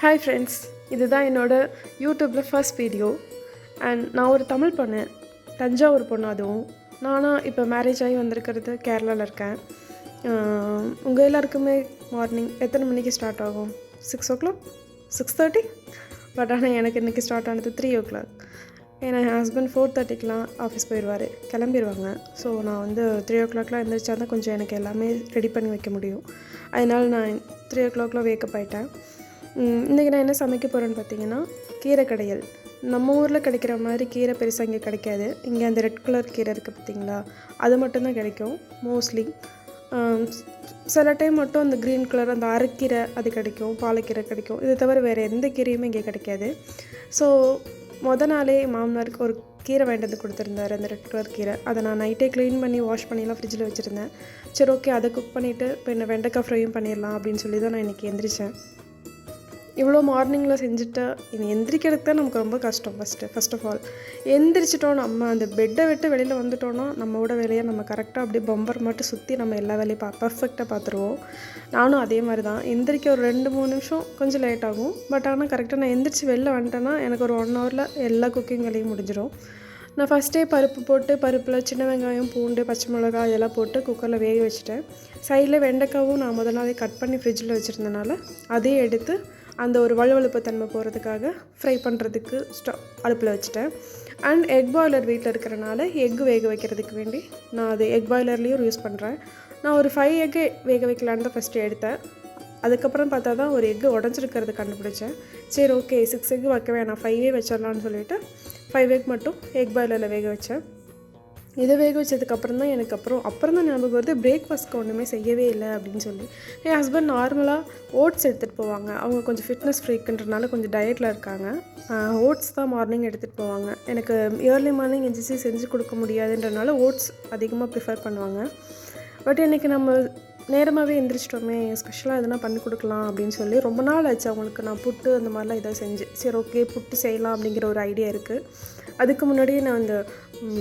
Hi friends, இதுதான் என்னோடய யூடியூப்பில் ஃபர்ஸ்ட் வீடியோ. அண்ட் நான் ஒரு தமிழ் பொண்ணு, தஞ்சாவூர் பொண்ணு. அதுவும் நானும் இப்போ மேரேஜ் ஆகி வந்திருக்கிறது கேரளாவில் இருக்கேன். உங்கள் எல்லாருக்குமே மார்னிங் எத்தனை மணிக்கு ஸ்டார்ட் ஆகும்? 6 o'clock, 6:30. பட் ஆனால் எனக்கு இன்றைக்கி ஸ்டார்ட் ஆனது 3 o'clock. ஏன்னா என் ஹஸ்பண்ட் 4:30க்கெலாம் ஆஃபீஸ் போயிடுவார், கிளம்பிடுவாங்க. ஸோ நான் வந்து 3 o'clockலாம் எழுந்திரிச்சா தான் கொஞ்சம் எனக்கு எல்லாமே ரெடி பண்ணி வைக்க முடியும். அதனால் நான் 3 o'clockலாம் வேக்கப் ஆகிட்டேன். இன்றைக்கி நான் என்ன சமைக்க போகிறேன்னு பார்த்தீங்கன்னா, கீரை கடையல். நம்ம ஊரில் கிடைக்கிற மாதிரி கீரை பெருசாக இங்கே கிடைக்காது. இங்கே அந்த ரெட் கலர் கீரை இருக்குது பார்த்தீங்களா, அது மட்டும்தான் கிடைக்கும் மோஸ்ட்லி. சில டைம் மட்டும் அந்த க்ரீன் கலர் அந்த அரைக்கீரை அது கிடைக்கும், பாலக்கீரை கிடைக்கும். இதை தவிர வேறு எந்த கீரையுமே இங்கே கிடைக்காது. ஸோ நாளே மாமனாருக்கு ஒரு கீரை வேண்டது கொடுத்துருந்தாரு, அந்த ரெட் கலர் கீரை. அதை நான் நைட்டே க்ளீன் பண்ணி வாஷ் பண்ணிலாம் ஃப்ரிட்ஜில் வச்சுருந்தேன். சரி, ஓகே, அதை குக் பண்ணிவிட்டு இப்போ என்ன வெண்டைக்காய் ஃப்ரையும் பண்ணிடலாம் அப்படின்னு சொல்லி தான் நான் இன்றைக்கி எந்திரிச்சேன். இவ்வளோ மார்னிங்கில் செஞ்சுட்டு இனி எந்திரிக்கிறதுக்கு தான் நமக்கு ரொம்ப கஷ்டம். ஃபஸ்ட் ஆஃப் ஆல் எந்திரிச்சிட்டோம், நம்ம அந்த பெட்டை விட்டு வெளியில் வந்துட்டோன்னா நம்மளோட வேலையை நம்ம கரெக்டாக அப்படியே பம்பர் மட்டும் சுற்றி நம்ம எல்லா வேலையும் பர்ஃபெக்டாக பார்த்துருவோம். நானும் அதே மாதிரி தான். எந்திரிக்க ஒரு 2-3 நிமிஷம் கொஞ்சம் லேட் ஆகும். பட் ஆனால் கரெக்டாக நான் எந்திரிச்சு வெளில வந்துட்டேன்னா எனக்கு ஒரு 1 hourல எல்லா குக்கிங் வேலையும் முடிஞ்சிடும். நான் ஃபஸ்ட்டே பருப்பு போட்டு, பருப்பில் சின்ன வெங்காயம், பூண்டு, பச்சை மிளகா இதெல்லாம் போட்டு குக்கரில் வேக வச்சுட்டேன். சைடில் வெண்டைக்காவும் நான் முதல் நாளே கட் பண்ணி ஃப்ரிட்ஜில் வச்சுருந்தனால அதையும் எடுத்து அந்த ஒரு வலுவழுப்பு தன்மை போகிறதுக்காக ஃப்ரை பண்ணுறதுக்கு அடுப்பில் வச்சுட்டேன். அண்ட் எக் பாய்லர் வீட்டில் இருக்கிறனால எக்கு வேக வைக்கிறதுக்கு வேண்டி நான் அது எக் பாய்லர்லேயும் யூஸ் பண்ணுறேன். நான் ஒரு 5 எக்கு வேக வைக்கலான்னு தான் ஃபஸ்ட்டு எடுத்தேன். அதுக்கப்புறம் பார்த்தா தான் ஒரு எக்கு உடஞ்சிருக்கிறது கண்டுபிடிச்சேன். சரி, ஓகே, 6 எக்கு வைக்க வேணாம், 5 வச்சிடலான்னு சொல்லிவிட்டு 5 எக் மட்டும் எக் பாய்லரில் வேக வச்சேன். இதை வேக வச்சதுக்கப்புறம் தான் எனக்கு அப்புறம் தான் ஞாபகம் வருது, பிரேக்ஃபாஸ்ட்க்கு ஒன்றுமே செய்யவே இல்லை அப்படின்னு சொல்லி. என் ஹஸ்பண்ட் நார்மலாக ஓட்ஸ் எடுத்துகிட்டு போவாங்க. அவங்க கொஞ்சம் ஃபிட்னஸ் ஃப்ரீக்குன்றனால கொஞ்சம் டயட்டில் இருக்காங்க. ஓட்ஸ் தான் மார்னிங் எடுத்துகிட்டு போவாங்க. எனக்கு ஏர்லி மார்னிங் எந்திரிச்சு செஞ்சு கொடுக்க முடியாதுன்றனால ஓட்ஸ் அதிகமாக ப்ரிஃபர் பண்ணுவாங்க. பட் இன்றைக்கி நம்ம நேரமாகவே எந்திரிச்சிட்டோமே, ஸ்பெஷலாக எதனா பண்ணி கொடுக்கலாம் அப்படின்னு சொல்லி ரொம்ப நாள் ஆச்சு அவங்களுக்கு நான் புட்டு அந்த மாதிரிலாம் எதாவது செஞ்சு. சரி, ஓகே, புட்டு செய்யலாம் அப்படிங்கிற ஒரு ஐடியா இருக்குது. அதுக்கு முன்னாடியே நான் அந்த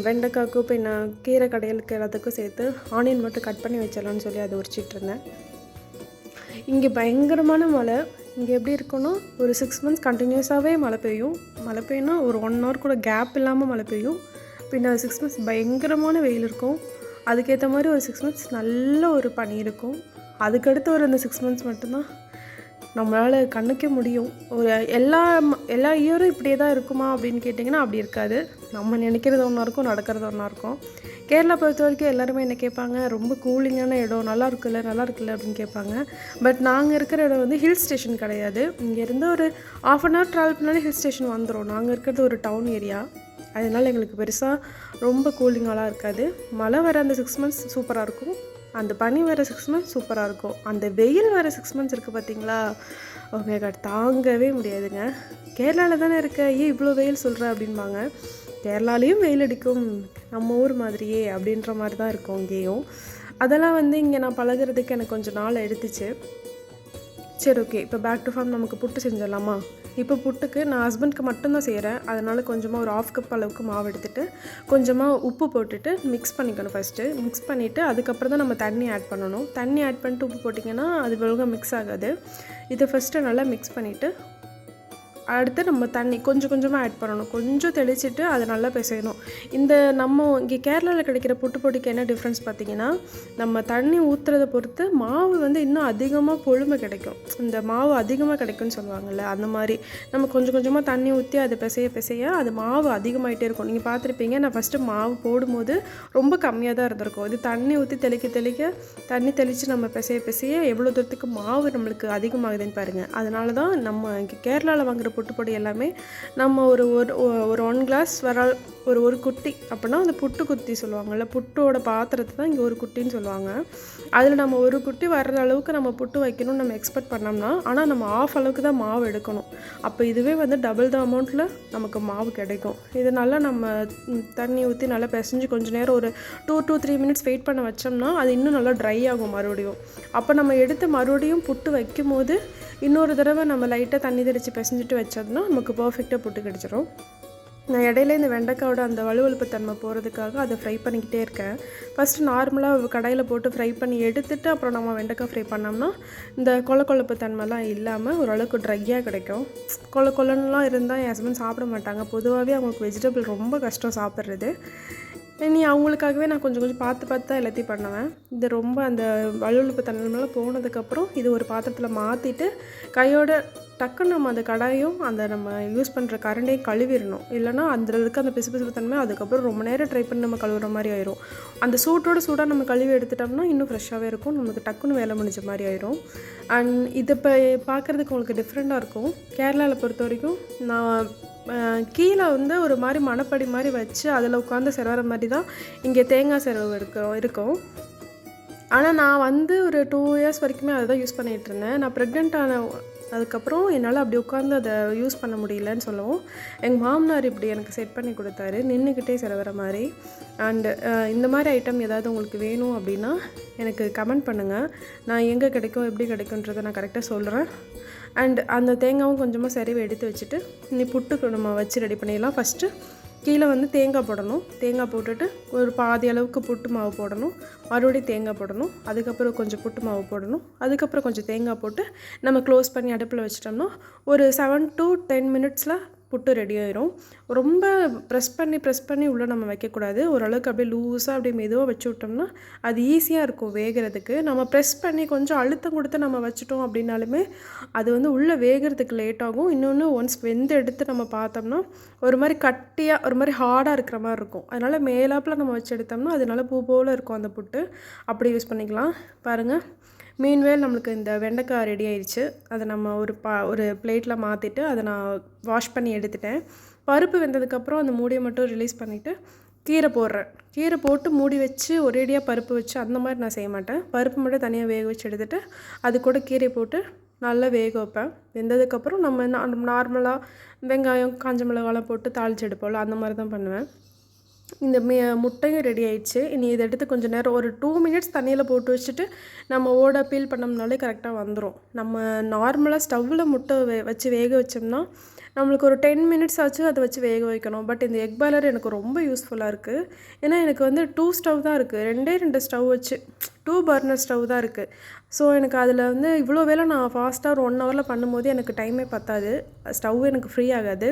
வெண்டைக்காய்க்கும் இப்போ நான் கீரை கடையலுக்கு எல்லாத்துக்கும் சேர்த்து ஆனியன் மட்டும் கட் பண்ணி வச்சிடலான்னு சொல்லி அதை உரிச்சிட்டு இருந்தேன். இங்கே பயங்கரமான மழை. இங்கே எப்படி இருக்குன்னா, ஒரு 6 months கண்டினியூஸாகவே மழை பெய்யும்னா ஒரு 1 hour கூட கேப் இல்லாமல் மழை பெய்யும். பின்ன 6 months பயங்கரமான வெயில் இருக்கும். அதுக்கேற்ற மாதிரி ஒரு 6 months நல்ல ஒரு பனி இருக்கும். அதுக்கடுத்து ஒரு அந்த 6 months மட்டும்தான் நம்மளால் கண்ணுக்கே முடியும். ஒரு எல்லா இயரும் இப்படியே தான் இருக்குமா அப்படின்னு கேட்டிங்கன்னா அப்படி இருக்காது. நம்ம நினைக்கிறது ஒன்றா இருக்கும், நடக்கிறது ஒன்றா இருக்கும். கேரளா பொறுத்த வரைக்கும் எல்லாருமே என்ன கேட்பாங்க, ரொம்ப கூலிங்கான இடம், நல்லா இருக்குல்ல அப்படின்னு கேட்பாங்க. பட் நாங்கள் இருக்கிற இடம் வந்து ஹில் ஸ்டேஷன் கிடையாது. இங்கேருந்து ஒரு 1/2 hour ட்ராவல் பண்ணாலே ஹில் ஸ்டேஷன் வந்துடும். நாங்கள் இருக்கிறது ஒரு டவுன் ஏரியா. அதனால் எங்களுக்கு பெருசாக ரொம்ப கூலிங்காலாம் இருக்காது. மழை வர அந்த 6 months சூப்பராக இருக்கும். அந்த பனி வர 6 months சூப்பராக இருக்கும். அந்த வெயில் வர 6 months இருக்குது பார்த்தீங்களா, ஓ தாங்கவே முடியாதுங்க. கேரளாவில் தானே இருக்க, ஏன் இவ்வளோ வெயில் சொல்கிற அப்படின்பாங்க. கேரளாலேயும் வெயில் அடிக்கும், நம்ம ஊர் மாதிரியே அப்படின்ற மாதிரி தான் இருக்கும் இங்கேயும். அதெல்லாம் வந்து இங்கே நான் பழகிறதுக்கு எனக்கு கொஞ்சம் நாள் எடுத்துச்சு. சரி, ஓகே, இப்போ பேக் டு ஃபார்ம். நமக்கு புட்டு செஞ்சிடலாமா? இப்போ புட்டுக்கு நான் ஹஸ்பண்ட்க்கு மட்டும்தான் செய்கிறேன். அதனால் கொஞ்சமாக ஒரு 1/2 cup அளவுக்கு மாவு எடுத்துகிட்டு கொஞ்சமாக உப்பு போட்டுட்டு மிக்ஸ் பண்ணிக்கணும். ஃபஸ்ட்டு மிக்ஸ் பண்ணிவிட்டு அதுக்கப்புறம் தான் நம்ம தண்ணி ஆட் பண்ணணும். தண்ணி ஆட் பண்ணிட்டு உப்பு போட்டிங்கன்னா அது ஒழுங்காக மிக்ஸ் ஆகாது. இதை ஃபஸ்ட்டு நல்லா மிக்ஸ் பண்ணிவிட்டு அடுத்து நம்ம தண்ணி கொஞ்சம் கொஞ்சமாக ஆட் பண்ணணும். கொஞ்சம் தெளிச்சிட்டு அதை நல்லா பிசையணும். இந்த நம்ம இங்கே கேரளாவில் கிடைக்கிற புட்டு பொடிக்கு என்ன டிஃப்ரென்ஸ் பார்த்தீங்கன்னா, நம்ம தண்ணி ஊற்றுறதை பொறுத்து மாவு வந்து இன்னும் அதிகமாக பொழுமை கிடைக்கும். இந்த மாவு அதிகமாக கிடைக்கும்னு சொல்லுவாங்கள்ல, அந்த மாதிரி நம்ம கொஞ்சம் கொஞ்சமாக தண்ணி ஊற்றி அதை பிசைய அது மாவு அதிகமாகிட்டே இருக்கும். நீங்கள் பார்த்துருப்பீங்க, நான் ஃபஸ்ட்டு மாவு போடும்போது ரொம்ப கம்மியாக தான் இருந்திருக்கும். இது தண்ணி ஊற்றி தெளிக்க தண்ணி தெளித்து நம்ம பிசைய எவ்வளோ தூரத்துக்கு மாவு நம்மளுக்கு அதிகமாகுதுன்னு பாருங்கள். அதனால தான் நம்ம இங்கே கேரளாவில் வாங்குகிற புட்டுப்பொடி எல்லாமே நம்ம ஒரு 1 glass வர ஒரு குட்டி அப்படின்னா அந்த புட்டு குத்தி சொல்லுவாங்கள்ல, புட்டோட பாத்திரத்தை தான் இங்கே ஒரு குட்டின்னு சொல்லுவாங்க. அதில் நம்ம ஒரு குட்டி வர்ற அளவுக்கு நம்ம புட்டு வைக்கணும்னு நம்ம எக்ஸ்பெக்ட் பண்ணோம்னா, ஆனால் நம்ம 1/2 அளவுக்கு தான் மாவு எடுக்கணும். அப்போ இதுவே வந்து டபுள் த அமௌண்ட்டில் நமக்கு மாவு கிடைக்கும். இது நல்லா நம்ம தண்ணி ஊற்றி நல்லா பிசைஞ்சு கொஞ்சம் நேரம் ஒரு 2 to 3 minutes வெயிட் பண்ண வச்சோம்னா அது இன்னும் நல்லா ட்ரை ஆகும் மறுபடியும். அப்போ நம்ம எடுத்து மறுபடியும் புட்டு வைக்கும் போது இன்னொரு தடவை நம்ம லைட்டாக தண்ணி தெளித்து பிசைஞ்சிட்டு வச்சோம்னா நமக்கு பர்ஃபெக்டாக புட்டு கிடச்சிரும். நான் இடையில இந்த வெண்டைக்காயோட அந்த வழுவழுப்பு தன்மை போகிறதுக்காக அதை ஃப்ரை பண்ணிக்கிட்டே இருக்கேன். ஃபஸ்ட்டு நார்மலாக கடாயில் போட்டு ஃப்ரை பண்ணி எடுத்துகிட்டு அப்புறம் நம்ம வெண்டைக்காய் ஃப்ரை பண்ணோம்னா இந்த கொழப்பு தன்மைலாம் இல்லாமல் ஓரளவுக்கு ட்ரையாக கிடைக்கும். கொலன்னுலாம் இருந்தால் என் ஹஸ்பண்ட் சாப்பிட மாட்டாங்க. பொதுவாகவே அவங்களுக்கு வெஜிடபிள் ரொம்ப கஷ்டம் சாப்பிட்றது. இனி அவங்களுக்காகவே நான் கொஞ்சம் கொஞ்சம் பார்த்து தான் எல்லாத்தையும் பண்ணுவேன். இது ரொம்ப அந்த வழுவழுப்பு தன்மைலாம் போனதுக்கப்புறம் இது ஒரு பாத்திரத்தில் மாற்றிட்டு கையோட டக்குன்னு நம்ம அந்த கடாயும் அந்த நம்ம யூஸ் பண்ணுற கரண்டையும் கழுவிடணும். இல்லைனா அதில் இருக்க அந்த பிசுபிசுப்பு தன்மை அதுக்கப்புறம் ரொம்ப நேரம் ட்ரை பண்ணி நம்ம கழுவுற மாதிரி ஆயிரும். அந்த சூடாக நம்ம கழுவி எடுத்துட்டோம்னா இன்னும் ஃப்ரெஷ்ஷாகவே இருக்கும். நமக்கு டக்குன்னு வேலை முடிஞ்ச மாதிரி ஆயிரும். அண்ட் இது இப்போ பார்க்குறதுக்கு உங்களுக்கு டிஃப்ரெண்ட்டாக இருக்கும். கேரளாவில் பொறுத்த வரைக்கும் நான் கீழே வந்து ஒரு மாதிரி மணப்படி மாதிரி வச்சு அதில் உட்காந்து செரவற மாதிரி தான் இங்கே தேங்காய் செரவு இருக்கும். ஆனால் நான் வந்து ஒரு 2 இயர்ஸ் வரைக்குமே அதை தான் யூஸ் பண்ணிகிட்டு இருந்தேன். நான் ப்ரெக்னென்ட் ஆன அதுக்கப்புறம் என்னால் அப்படி உட்காந்து அதை யூஸ் பண்ண முடியலன்னு சொல்லவும் எங்கள் மாமனார் இப்படி எனக்கு செட் பண்ணி கொடுத்தாரு, நின்றுக்கிட்டே செலவர மாதிரி. அண்டு இந்த மாதிரி ஐட்டம் ஏதாவது உங்களுக்கு வேணும் அப்படின்னா எனக்கு கமெண்ட் பண்ணுங்கள். நான் எங்கே கிடைக்கும் எப்படி கிடைக்குன்றதை நான் கரெக்டாக சொல்கிறேன். அண்ட் அந்த தேங்காயும் கொஞ்சமாக செரவை எடுத்து வச்சுட்டு இனி புட்டுக்கு நம்ம வச்சு ரெடி பண்ணிடலாம். ஃபஸ்ட்டு கீழே வந்து தேங்காய் போடணும். தேங்காய் போட்டுட்டு ஒரு பாதி அளவுக்கு புட்டு மாவு போடணும். மறுபடியும் தேங்காய் போடணும். அதுக்கப்புறம் கொஞ்சம் புட்டு மாவு போடணும். அதுக்கப்புறம் கொஞ்சம் தேங்காய் போட்டு நம்ம க்ளோஸ் பண்ணி அடுப்பில் வச்சிட்டோம்னா ஒரு 7 to 10 மினிட்ஸில் புட்டு ரெடி ஆயிரும். ரொம்ப ப்ரெஸ் பண்ணி உள்ளே நம்ம வைக்கக்கூடாது. ஓரளவுக்கு அப்படியே லூஸாக அப்படியே மெதுவாக வச்சு விட்டோம்னா அது ஈஸியாக இருக்கும் வேகிறதுக்கு. நம்ம ப்ரெஸ் பண்ணி கொஞ்சம் அழுத்தம் கொடுத்து நம்ம வச்சுட்டோம் அப்படின்னாலுமே அது வந்து உள்ளே வேகிறதுக்கு லேட் ஆகும். இன்னொன்று ஒன்ஸ் வெந்து எடுத்து நம்ம பார்த்தோம்னா ஒரு மாதிரி கட்டியாக ஒரு மாதிரி ஹார்டாக இருக்கிற மாதிரி இருக்கும். அதனால் மேலாப்பில் நம்ம வச்சு எடுத்தோம்னா அதனால பூ போல் இருக்கும் அந்த புட்டு. அப்படி யூஸ் பண்ணிக்கலாம். பாருங்கள், மீன்வேல் நம்மளுக்கு இந்த வெண்டைக்காய் ரெடி ஆயிடுச்சு. அதை நம்ம ஒரு பிளேட்டில் மாற்றிட்டு அதை நான் வாஷ் பண்ணி எடுத்துட்டேன். பருப்பு வெந்ததுக்கப்புறம் அந்த மூடியை மட்டும் ரிலீஸ் பண்ணிவிட்டு கீரை போடுறேன். கீரை போட்டு மூடி வச்சு ஒரேடியாக பருப்பு வச்சு அந்த மாதிரி நான் செய்ய மாட்டேன். பருப்பு மட்டும் தனியாக வேக வச்சு எடுத்துகிட்டு அது கூட கீரை போட்டு நல்லா வேக வைப்பேன். வெந்ததுக்கப்புறம் நம்ம நார்மலாக வெங்காயம் காஞ்ச மிளகாலாம் போட்டு தாளித்து எடுப்போம்ல, அந்த மாதிரி தான் பண்ணுவேன். இந்த முட்டையும் ரெடி ஆயிடுச்சு. இனி இதை எடுத்து கொஞ்சம் நேரம் ஒரு 2 மினிட்ஸ் தண்ணியில் போட்டு வச்சுட்டு நம்ம ஓட பீல் பண்ணோம்னாலே கரெக்டாக வந்துடும். நம்ம நார்மலாக ஸ்டவ்வில் முட்டை வச்சு வேக வச்சோம்னா நம்மளுக்கு ஒரு 10 மினிட்ஸ் ஆச்சு அதை வச்சு வேக வைக்கணும். பட் இந்த எக் பாய்லர் எனக்கு ரொம்ப யூஸ்ஃபுல்லாக இருக்குது. ஏன்னா எனக்கு வந்து 2 ஸ்டவ் தான் இருக்குது. 2 ஸ்டவ் வச்சு 2 பர்னர் ஸ்டவ் தான் இருக்குது. ஸோ எனக்கு அதில் வந்து இவ்வளோ வேலை நான் ஃபாஸ்ட்டாக ஒரு 1 ஹவரில் பண்ணும்போது எனக்கு டைமே பத்தாது. ஸ்டவ் எனக்கு ஃப்ரீ ஆகாது.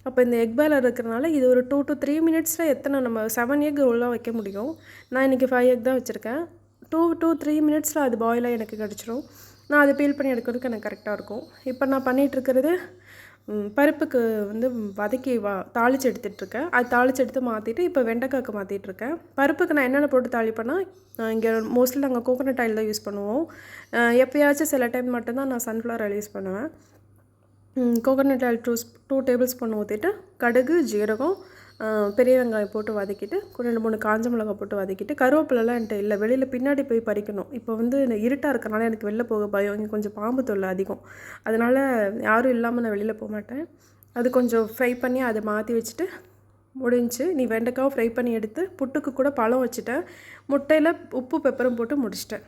அப்போ இந்த எக் பாய்லர் இருக்கிறனால இது ஒரு 2 to 3 மினிட்ஸில் எத்தனை நம்ம 7 எக் உள்ளே வைக்க முடியும். நான் இன்றைக்கி 5 எக் தான் வச்சுருக்கேன். 2 to 3 மினிட்ஸில் அது பாயிலாக எனக்கு கிடச்சிரும். நான் அதை பீல் பண்ணி எடுக்கிறதுக்கு எனக்கு கரெக்டாக இருக்கும். இப்போ நான் பண்ணிகிட்ருக்கிறது பருப்புக்கு வந்து வதக்கி தாளித்து எடுத்துகிட்ருக்கேன். அது தாளித்து எடுத்து மாற்றிட்டு இப்போ வெண்டைக்காய்க்கு மாற்றிட்டுருக்கேன். பருப்புக்கு நான் என்னென்ன போட்டு தாளிப்பேன்னா இங்கே மோஸ்ட்லி நாங்கள் கோகோனட் ஆயில் தான் யூஸ் பண்ணுவோம். எப்போயாச்சும் சில டைம் மட்டும்தான் நான் சன்ஃப்ளவர் ஆயில் யூஸ் பண்ணுவேன். கோகோனட் ஆயில் 2 டேபிள் ஸ்பூன் ஊற்றிட்டு கடுகு, ஜீரகம், பெரிய வெங்காயம் போட்டு வதக்கிட்டு 2 3 காஞ்ச மிளகாய் போட்டு வதக்கிட்டு கருவேப்பிலலாம் என்கிட்ட இல்லை, வெளியில் பின்னாடி போய் பறிக்கணும். இப்போ வந்து இருட்டாக இருக்கனால எனக்கு வெளில போக பயம். இங்கே கொஞ்சம் பாம்பு தொல்லை அதிகம். அதனால் யாரும் இல்லாமல் நான் வெளியில் போக மாட்டேன். அது கொஞ்சம் ஃப்ரை பண்ணி அதை மாற்றி வச்சுட்டு முடிஞ்சு. நீ வெண்டைக்காவும் ஃப்ரை பண்ணி எடுத்து புட்டுக்கு கூட பழம் வச்சுட்டேன். முட்டையில் உப்பு பெப்பரும் போட்டு முடிச்சிட்டேன்.